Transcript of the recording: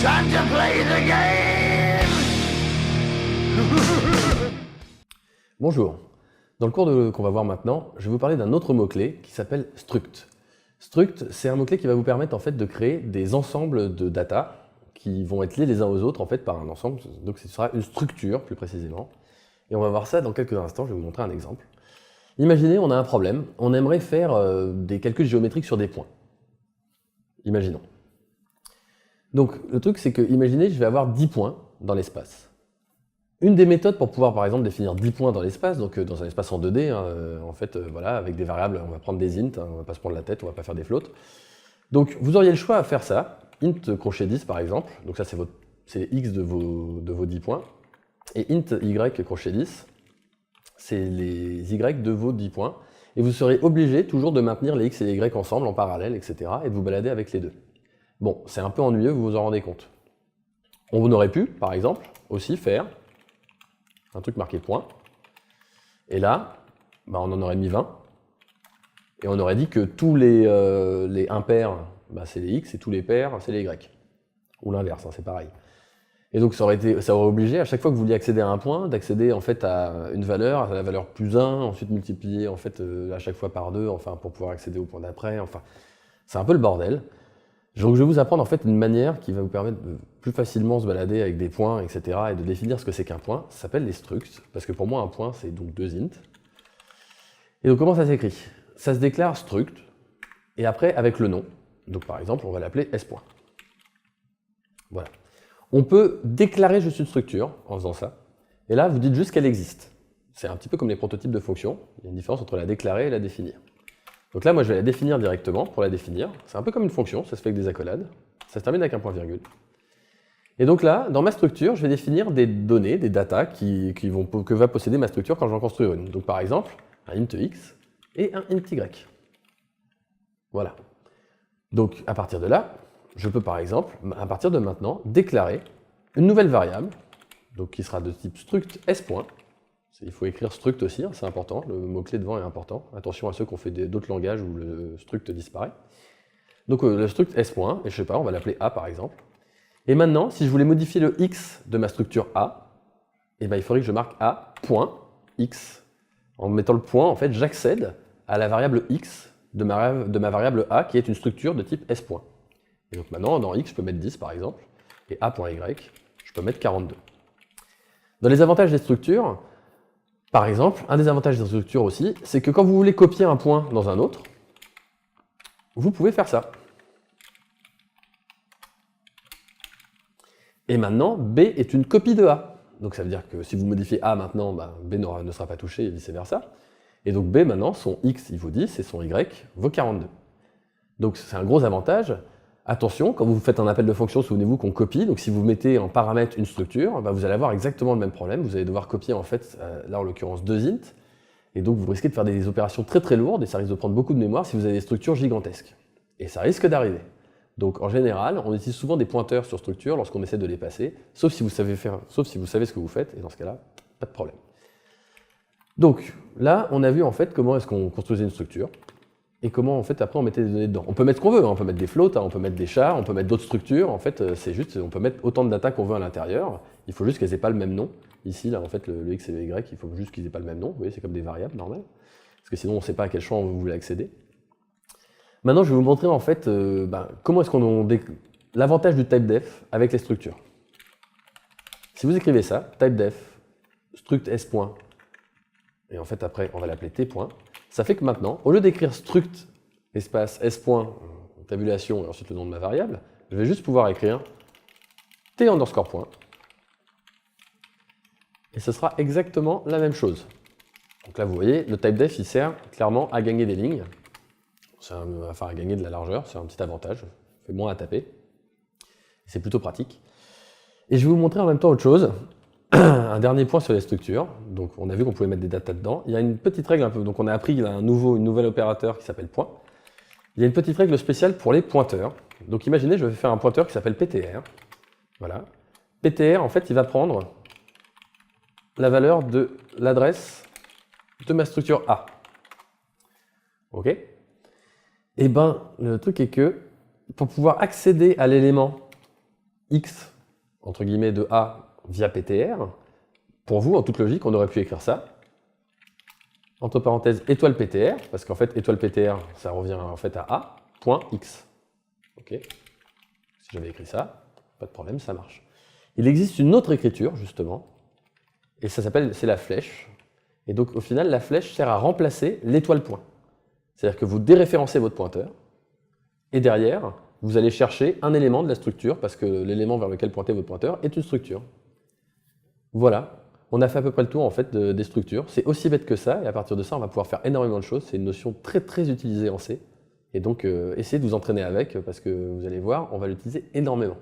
Time to play the game. Bonjour. Dans le cours qu'on va voir maintenant, je vais vous parler d'un autre mot-clé qui s'appelle struct. Struct, c'est un mot-clé qui va vous permettre en fait de créer des ensembles de data qui vont être liés les uns aux autres en fait par un ensemble. Donc ce sera une structure plus précisément. Et on va voir ça dans quelques instants, je vais vous montrer un exemple. Imaginez, on a un problème, on aimerait faire des calculs géométriques sur des points. Imaginons. Donc le truc c'est que, imaginez, je vais avoir 10 points dans l'espace. Une des méthodes pour pouvoir par exemple définir 10 points dans l'espace, donc dans un espace en 2D, voilà, avec des variables, on va prendre des int, on va pas se prendre la tête, on va pas faire des floats. Donc vous auriez le choix à faire ça, int crochet 10 par exemple, donc ça c'est les x de vos 10 points, et int y crochet 10, c'est les y de vos 10 points, et vous serez obligé toujours de maintenir les x et les y ensemble en parallèle, etc., et de vous balader avec les deux. Bon, c'est un peu ennuyeux, vous vous en rendez compte. On aurait pu, par exemple, aussi faire un truc marqué point, et là, on en aurait mis 20, et on aurait dit que tous les impairs, c'est les x, et tous les pairs, c'est les y. Ou l'inverse, c'est pareil. Et donc ça aurait obligé, à chaque fois que vous vouliez accéder à un point, d'accéder en fait à une valeur, à la valeur plus 1, ensuite multiplier en fait à chaque fois par 2, enfin pour pouvoir accéder au point d'après, enfin c'est un peu le bordel. Donc je vais vous apprendre en fait une manière qui va vous permettre de plus facilement se balader avec des points, etc. et de définir ce que c'est qu'un point. Ça s'appelle les structs, parce que pour moi un point c'est donc 2 int. Et donc comment ça s'écrit? Ça se déclare struct, et après avec le nom. Donc par exemple on va l'appeler s point. Voilà. On peut déclarer juste une structure en faisant ça, et là vous dites juste qu'elle existe. C'est un petit peu comme les prototypes de fonctions, il y a une différence entre la déclarer et la définir. Donc là, moi, je vais la définir directement pour la définir. C'est un peu comme une fonction, ça se fait avec des accolades. Ça se termine avec un point-virgule. Et donc là, dans ma structure, je vais définir des données, des datas que va posséder ma structure quand je vais en construire une. Donc par exemple, un int x et un int y. Voilà. Donc à partir de là, je peux par exemple, à partir de maintenant, déclarer une nouvelle variable, donc qui sera de type struct s. Il faut écrire struct aussi, c'est important, le mot-clé devant est important. Attention à ceux qui ont fait d'autres langages où le struct disparaît. Donc le struct s. Et je sais pas, on va l'appeler a par exemple. Et maintenant, si je voulais modifier le x de ma structure a, il faudrait que je marque a.x. En mettant le point, en fait, j'accède à la variable x de ma variable a, qui est une structure de type s. Et donc maintenant, dans x, je peux mettre 10 par exemple, et a.y, je peux mettre 42. Dans les avantages des structures, par exemple, un des avantages des structures aussi, c'est que quand vous voulez copier un point dans un autre, vous pouvez faire ça. Et maintenant, B est une copie de A. Donc ça veut dire que si vous modifiez A maintenant, B ne sera pas touché et vice versa. Et donc B maintenant, son X il vaut 10 et son Y vaut 42. Donc c'est un gros avantage. Attention, quand vous faites un appel de fonction, souvenez-vous qu'on copie, donc si vous mettez en paramètre une structure, vous allez avoir exactement le même problème, vous allez devoir copier en fait, là en l'occurrence 2 int, et donc vous risquez de faire des opérations très très lourdes, et ça risque de prendre beaucoup de mémoire si vous avez des structures gigantesques. Et ça risque d'arriver. Donc en général, on utilise souvent des pointeurs sur structure lorsqu'on essaie de les passer, sauf si vous savez ce que vous faites, et dans ce cas-là, pas de problème. Donc là, on a vu en fait comment est-ce qu'on construisait une structure, et comment en fait après on mettait des données dedans. On peut mettre ce qu'on veut, on peut mettre des floats, on peut mettre des chars, on peut mettre d'autres structures, en fait c'est juste, on peut mettre autant de data qu'on veut à l'intérieur, il faut juste qu'elles aient pas le même nom. Ici, là en fait le x et le y, il faut juste qu'ils aient pas le même nom, vous voyez c'est comme des variables normales, parce que sinon on ne sait pas à quel champ vous voulez accéder. Maintenant je vais vous montrer en fait comment est-ce qu'on l'avantage du typedef avec les structures. Si vous écrivez ça, typedef, struct s. Et en fait après on va l'appeler t. Ça fait que maintenant, au lieu d'écrire struct espace s. Tabulation et ensuite le nom de ma variable, je vais juste pouvoir écrire t underscore point. Et ce sera exactement la même chose. Donc là vous voyez, le typedef il sert clairement à gagner des lignes, enfin à gagner de la largeur, c'est un petit avantage, ça fait moins à taper. C'est plutôt pratique. Et je vais vous montrer en même temps autre chose. Un dernier point sur les structures, donc on a vu qu'on pouvait mettre des datas dedans. Il y a une petite règle un peu, donc on a appris qu'il y a une nouvelle opérateur qui s'appelle point. Il y a une petite règle spéciale pour les pointeurs. Donc imaginez, je vais faire un pointeur qui s'appelle ptr. Voilà. Ptr, en fait, il va prendre la valeur de l'adresse de ma structure A. Ok? Et le truc est que pour pouvoir accéder à l'élément x, entre guillemets, de A via PTR, pour vous, en toute logique, on aurait pu écrire ça. Entre parenthèses, étoile PTR, parce qu'en fait, étoile PTR, ça revient en fait à A, point X. Ok. Si j'avais écrit ça, pas de problème, ça marche. Il existe une autre écriture, justement, et ça s'appelle, c'est la flèche. Et donc, au final, la flèche sert à remplacer l'étoile point. C'est-à-dire que vous déréférencez votre pointeur, et derrière, vous allez chercher un élément de la structure, parce que l'élément vers lequel pointer votre pointeur est une structure. Voilà. On a fait à peu près le tour en fait des structures. C'est aussi bête que ça, et à partir de ça, on va pouvoir faire énormément de choses. C'est une notion très très utilisée en C. Et donc, essayez de vous entraîner avec, parce que vous allez voir, on va l'utiliser énormément.